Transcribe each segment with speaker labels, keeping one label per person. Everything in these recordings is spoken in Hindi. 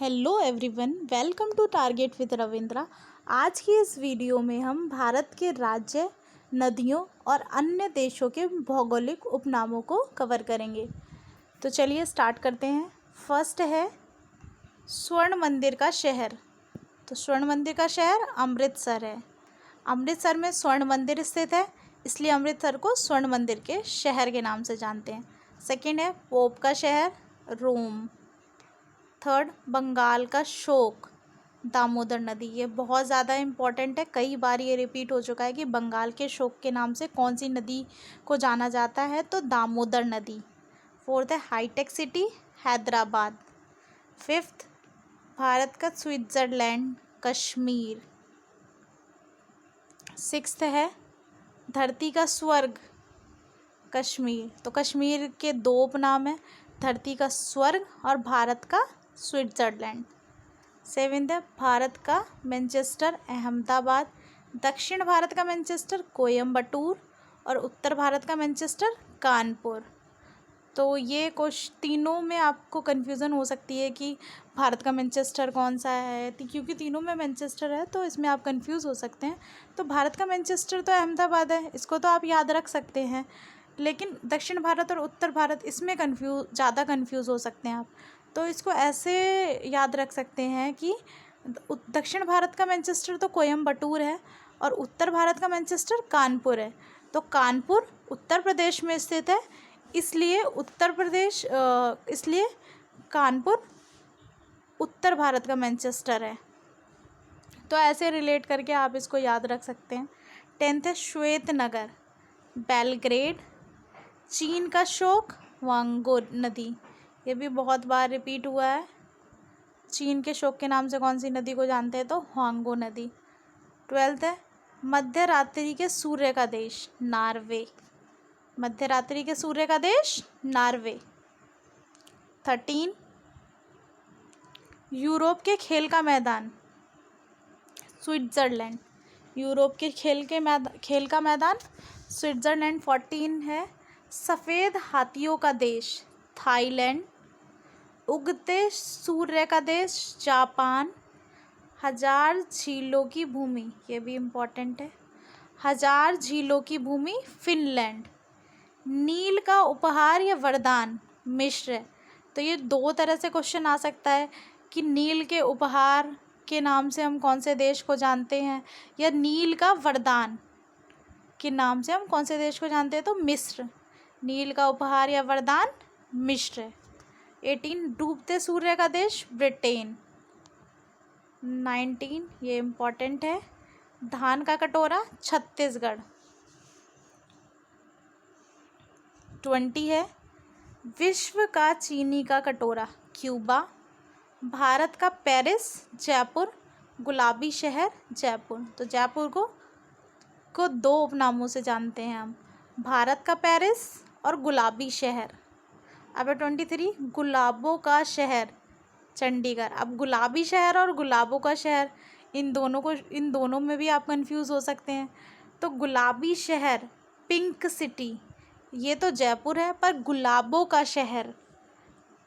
Speaker 1: Hello everyone, welcome to target with Ravindra. आज की इस वीडियो में हम भारत के राज्य, नदियों और अन्य देशों के भौगोलिक उपनामों को कवर करेंगे। तो चलिए स्टार्ट करते हैं। फर्स्ट है स्वर्ण मंदिर का शहर। तो स्वर्ण मंदिर का शहर अमृतसर है। अमृतसर में स्वर्ण मंदिर स्थित है, इसलिए अमृतसर को स्वर्ण मंदिर के शहर के नाम से जानते हैं। सेकंड है पोप का शहर रोम। थर्ड बंगाल का शोक दामोदर नदी। ये बहुत ज़्यादा इम्पॉर्टेंट है, कई बार ये रिपीट हो चुका है कि बंगाल के शोक के नाम से कौन सी नदी को जाना जाता है, तो दामोदर नदी। फोर्थ है hitech city Hyderabad. Fifth Bharat का स्विट्ज़रलैंड कश्मीर। सिक्स्थ है धरती का स्वर्ग कश्मीर। तो कश्मीर के दो उपनाम हैं, धरती का स्वर्ग और भारत का स्विट्ज़रलैंड। सेवेंथ है भारत का मैनचेस्टर अहमदाबाद। दक्षिण भारत का मैनचेस्टर कोयम्बटूर और उत्तर भारत का मैनचेस्टर कानपुर। तो ये तीनों में आपको कन्फ्यूज़न हो सकती है कि भारत का मैनचेस्टर कौन सा है, क्योंकि तीनों में मैनचेस्टर है तो इसमें आप कंफ्यूज हो सकते हैं। तो भारत का मैनचेस्टर तो अहमदाबाद है, इसको तो आप याद रख सकते हैं। लेकिन दक्षिण भारत और उत्तर भारत, इसमें ज़्यादा कन्फ्यूज़ हो सकते हैं आप। तो इसको ऐसे याद रख सकते हैं कि दक्षिण भारत का मैनचेस्टर तो कोयम्बटूर है और उत्तर भारत का मैनचेस्टर कानपुर है। तो कानपुर उत्तर प्रदेश में स्थित है, इसलिए कानपुर उत्तर भारत का मैनचेस्टर है। तो ऐसे रिलेट करके आप इसको याद रख सकते हैं। 10th है श्वेत नगर बेलग्रेड। चीन का शोक वांगो नदी। ये भी बहुत बार रिपीट हुआ है। चीन के शोक के नाम से कौन सी नदी को जानते हैं, तो वांगो नदी। 12th है मध्य रात्रि के सूर्य का देश नॉर्वे। मध्य रात्रि के सूर्य का देश नॉर्वे। 13 यूरोप के खेल का मैदान स्विट्ज़रलैंड। यूरोप के खेल का मैदान स्विट्ज़रलैंड। 14 है सफ़ेद हाथियों का देश थाईलैंड। उगते सूर्य का देश जापान। हजार झीलों की भूमि, ये भी इम्पोर्टेंट है, हजार झीलों की भूमि फिनलैंड। नील का उपहार या वरदान मिस्र। तो ये दो तरह से क्वेश्चन आ सकता है कि नील के उपहार के नाम से हम कौन से देश को जानते हैं, या नील का वरदान के नाम से हम कौन से देश को जानते हैं, तो मिस्र। नील का उपहार या वरदान मिस्र। 18 डूबते सूर्य का देश ब्रिटेन। 19 ये इम्पोर्टेंट है धान का कटोरा छत्तीसगढ़। 20 है विश्व का चीनी का कटोरा क्यूबा। भारत का पेरिस जयपुर। गुलाबी शहर जयपुर। तो जयपुर को दो उपनामों से जानते हैं हम, भारत का पेरिस और गुलाबी शहर। अब 23 गुलाबों का शहर चंडीगढ़। अब गुलाबी शहर और गुलाबों का शहर, इन दोनों में भी आप कंफ्यूज हो सकते हैं। तो गुलाबी शहर पिंक सिटी, ये तो जयपुर है, पर गुलाबों का शहर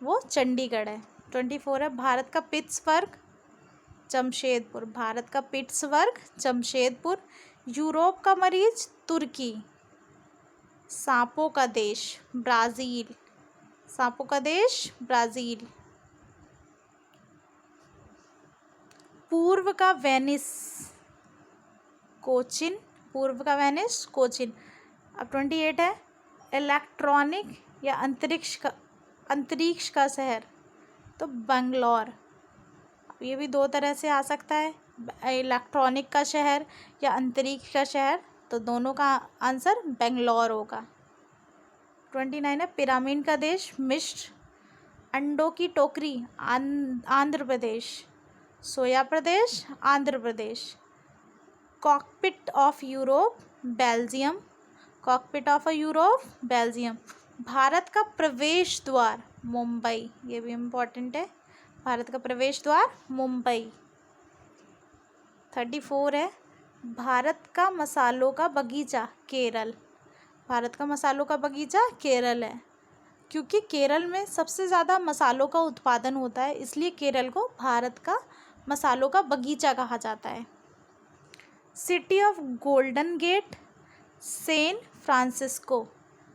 Speaker 1: वो चंडीगढ़ है। 24 है भारत का पिट्सबर्ग जमशेदपुर। भारत का पिट्सबर्ग जमशेदपुर। यूरोप का मरीज तुर्की। सांपों का देश ब्राज़ील। सांपों का देश ब्राज़ील। पूर्व का वेनिस कोचिन। पूर्व का वेनिस कोचिन। अब 28 है इलेक्ट्रॉनिक या अंतरिक्ष का शहर, तो बेंगलोर। ये भी दो तरह से आ सकता है, इलेक्ट्रॉनिक का शहर या अंतरिक्ष का शहर, तो दोनों का आंसर बेंगलोर होगा। 29 है पिरामिड का देश मिस्र। अंडों की टोकरी आंध्र प्रदेश। सोया प्रदेश Andhra Pradesh. Cockpit of Europe Belgium. Cockpit of Europe Belgium. Bharat का प्रवेश द्वार मुंबई, ये भी इम्पोर्टेंट है, भारत का प्रवेश द्वार मुंबई। 34 है भारत का मसालों का बगीचा केरल। भारत का मसालों का बगीचा केरल है। क्योंकि केरल में सबसे ज़्यादा मसालों का उत्पादन होता है, इसलिए केरल को भारत का मसालों का बगीचा कहा जाता है। City of golden gate, San Francisco.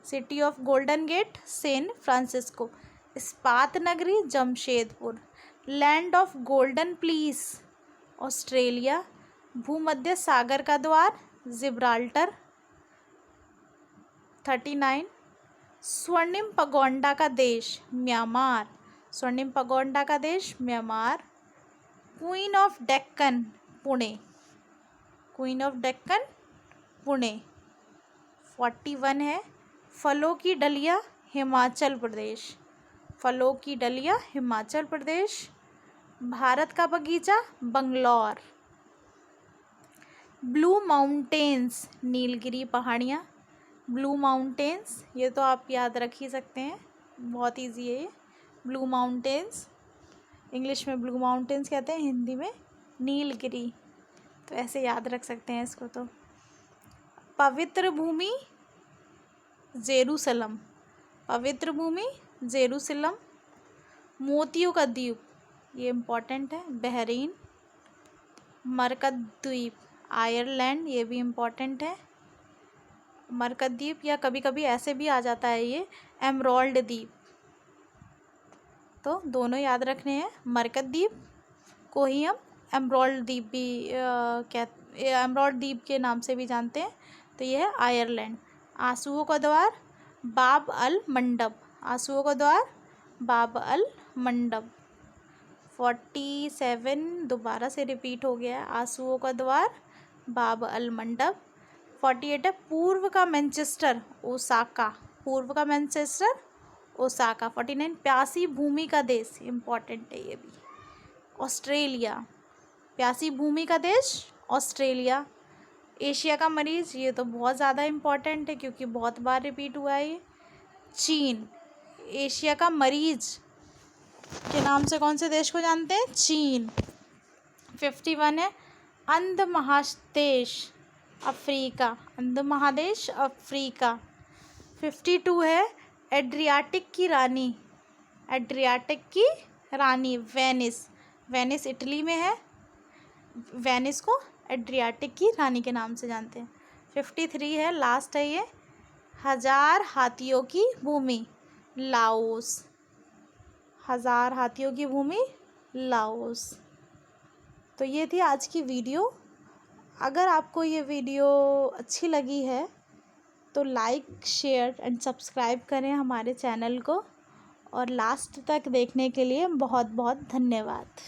Speaker 1: City of golden gate, San Francisco. इस्पात नगरी, Jamshedpur. Land of golden fleece, Australia. भूमध्य सागर का द्वार, जिब्राल्टर। 39। स्वर्णिम पगोंडा का देश, म्यांमार। स्वर्णिम पगोंडा का देश, Myanmar. Queen of Deccan, Pune. Queen of Deccan, Pune. 41 है। फलों की डलिया, हिमाचल प्रदेश। फलों की डलिया, हिमाचल प्रदेश। भारत का बगीचा, बंगलौर। ब्लू माउंटेन्स, नीलगिरी पहाड़ियाँ। ब्लू माउंटेन्स, ये तो आप याद रख ही सकते हैं, बहुत इजी है ये। ब्लू माउंटेन्स, इंग्लिश में ब्लू माउंटेन्स कहते हैं, हिंदी में नीलगिरी, तो ऐसे याद रख सकते हैं इसको। तो पवित्र भूमि, जेरूसलम। पवित्र भूमि, जेरूसलम। मोतियों का द्वीप, ये इम्पोर्टेंट है, बहरीन। मरकत द्वीप, आयरलैंड, ये भी इम्पोर्टेंट है। मरकत द्वीप, या कभी कभी ऐसे भी आ जाता है ये, एमरोल्ड द्वीप, तो दोनों याद रखने हैं। मरकत द्वीप को ही हम एमरोल्ड द्वीप भी एमरोल्ड द्वीप के नाम से भी जानते हैं, तो ये है आयरलैंड। आंसुओं का द्वार, बाब अल मंडब। आंसुओं का द्वार, बाब अल मंडब। 47 दोबारा से रिपीट हो गया है, आंसुओं का द्वार, बाब अल मंडब। 48 है। पूर्व का मैनचेस्टर, ओसाका। पूर्व का मैनचेस्टर, ओसाका। 49 प्यासी भूमि का देश, इम्पॉर्टेंट है ये भी, ऑस्ट्रेलिया। प्यासी भूमि का देश, ऑस्ट्रेलिया। एशिया का मरीज, ये तो बहुत ज़्यादा इम्पॉर्टेंट है क्योंकि बहुत बार रिपीट हुआ है ये, चीन। एशिया का मरीज के नाम से कौन से देश को जानते हैं? चीन। 51 है। अंध महादेश, अफ्रीका। अंध महादेश, अफ्रीका। 52 है। एड्रियाटिक की रानी, एड्रियाटिक की रानी, वेनिस। वेनिस इटली में है, वेनिस को एड्रियाटिक की रानी के नाम से जानते हैं। 53 है, लास्ट है ये, 1000 हाथियों की भूमि, लाओस। 1000 हाथियों की भूमि, लाओस। तो ये थी आज की वीडियो। अगर आपको ये वीडियो अच्छी लगी है तो लाइक, शेयर एंड सब्सक्राइब करें हमारे चैनल को, और लास्ट तक देखने के लिए बहुत बहुत धन्यवाद।